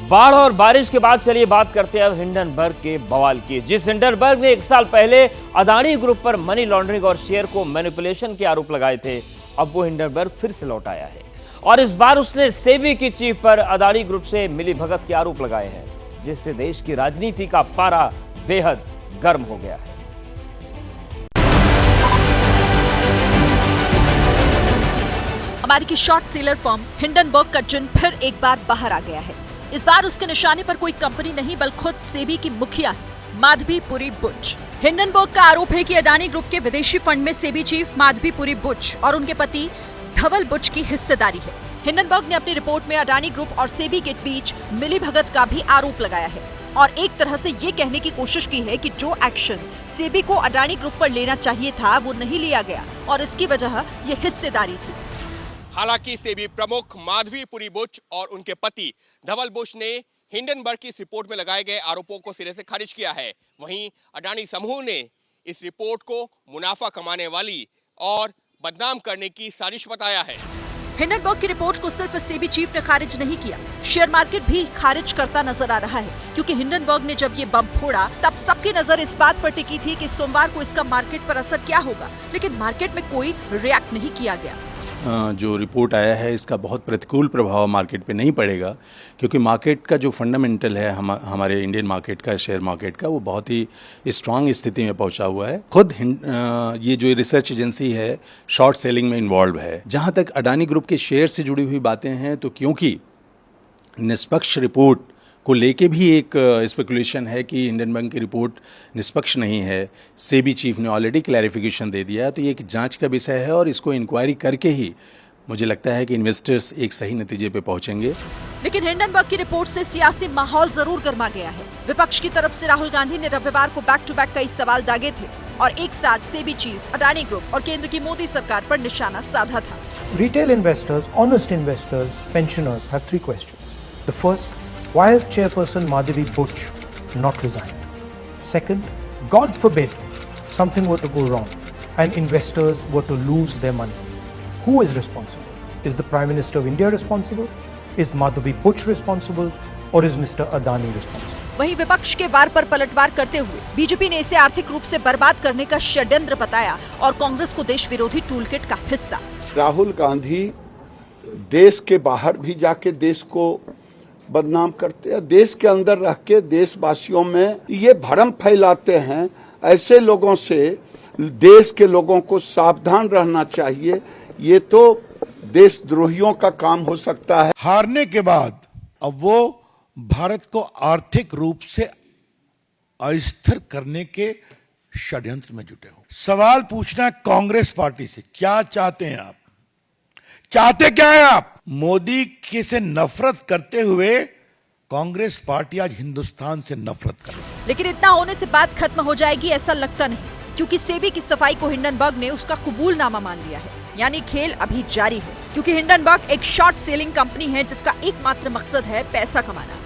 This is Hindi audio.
बाढ़ और बारिश के बाद चलिए बात करते हैं अब हिंडनबर्ग के बवाल की। जिस हिंडनबर्ग ने 1 साल पहले अदानी ग्रुप पर मनी लॉन्ड्रिंग और शेयर को मैनिपुलेशन के आरोप लगाए थे, अब वो हिंडनबर्ग फिर से लौट आया है और इस बार उसने सेबी की चीफ पर अदानी ग्रुप से मिलीभगत के आरोप लगाए हैं, जिससे देश की राजनीति का पारा बेहद गर्म हो गया है। अमेरिकी शॉर्ट सेलर फर्म हिंडनबर्ग का जिन फिर एक बार बाहर आ गया है। इस बार उसके निशाने पर कोई कंपनी नहीं बल्कि खुद सेबी की मुखिया है, माधवी पुरी बुच। हिंडनबर्ग का आरोप है कि अडानी ग्रुप के विदेशी फंड में सेबी चीफ माधवी पुरी बुच और उनके पति धवल बुच की हिस्सेदारी है। हिंडनबर्ग ने अपनी रिपोर्ट में अडानी ग्रुप और सेबी के बीच मिलीभगत का भी आरोप लगाया है और एक तरह से ये कहने की कोशिश की है कि जो एक्शन सेबी को अडानी ग्रुप पर लेना चाहिए था वो नहीं लिया गया और इसकी वजह ये हिस्सेदारी थी। हालांकि सेबी प्रमुख माधवी पुरी बुच और उनके पति धवल बुच ने हिंडनबर्ग की इस रिपोर्ट में लगाए गए आरोपों को सिरे से खारिज किया है। वहीं अडानी समूह ने इस रिपोर्ट को मुनाफा कमाने वाली और बदनाम करने की साजिश बताया है। हिंडनबर्ग की रिपोर्ट को सिर्फ सेबी चीफ ने खारिज नहीं किया, शेयर मार्केट भी खारिज करता नजर आ रहा है, क्योंकि हिंडनबर्ग ने जब ये बम फोड़ा तब सबकी नजर इस बात पर टिकी थी कि सोमवार को इसका मार्केट पर असर क्या होगा, लेकिन मार्केट में कोई रिएक्ट नहीं किया गया। जो रिपोर्ट आया है इसका बहुत प्रतिकूल प्रभाव मार्केट पे नहीं पड़ेगा, क्योंकि मार्केट का जो फंडामेंटल है हमारे इंडियन मार्केट का, शेयर मार्केट का, वो बहुत ही स्ट्रांग स्थिति में पहुंचा हुआ है। खुद ये जो रिसर्च एजेंसी है शॉर्ट सेलिंग में इन्वॉल्व है। जहां तक अडानी ग्रुप के शेयर से जुड़ी हुई बातें हैं, तो क्योंकि निष्पक्ष रिपोर्ट को लेके भी एक स्पेकुलेशन है कि हिंडनबर्ग की रिपोर्ट निष्पक्ष नहीं है, सेबी चीफ ने ऑलरेडी क्लैरिफिकेशन दे दिया है, तो ये एक जांच का विषय है और इसको इंक्वायरी करके ही मुझे लगता है कि इन्वेस्टर्स एक सही नतीजे पे पहुंचेंगे। लेकिन हिंडनबर्ग की रिपोर्ट से सियासी माहौल जरूर गर्मा गया है। विपक्ष की तरफ से राहुल गांधी ने रविवार को बैक टू बैक कई सवाल दागे थे और एक साथ सेबी चीफ, अडानी ग्रुप और केंद्र की मोदी सरकार पर निशाना साधा था। Retail investors, honest investors, pensioners have 3 questions. The first, why has Chairperson Madhavi Buch not resigned? Second, God forbid something were to go wrong and investors were to lose their money. Who is responsible? Is the Prime Minister of India responsible? Is Madhavi Buch responsible? Or is Mr. Adani responsible? वहीं विपक्ष के वार पर पलटवार करते हुए बीजेपी ने इसे आर्थिक रूप से बर्बाद करने का षड्यंत्र बताया और कांग्रेस को देश विरोधी टूलकिट का हिस्सा। राहुल गांधी देश के बाहर भी जाके देश को बदनाम करते हैं, देश के अंदर रह के देशवासियों में ये भ्रम फैलाते हैं। ऐसे लोगों से देश के लोगों को सावधान रहना चाहिए, ये तो देशद्रोहियों का काम हो सकता है। हारने के बाद अब वो भारत को आर्थिक रूप से अस्थिर करने के षड्यंत्र में जुटे हो। सवाल पूछना कांग्रेस पार्टी से, क्या चाहते हैं आप? चाहते क्या है आप? मोदी के से नफरत करते हुए कांग्रेस पार्टी आज हिंदुस्तान से नफरत कर रही है। लेकिन इतना होने से बात खत्म हो जाएगी ऐसा लगता नहीं, क्योंकि सेबी की सफाई को हिंडनबर्ग ने उसका कबूलनामा मान लिया है। यानी खेल अभी जारी है, क्योंकि हिंडनबर्ग एक शॉर्ट सेलिंग कंपनी है जिसका एकमात्र मकसद है पैसा कमाना।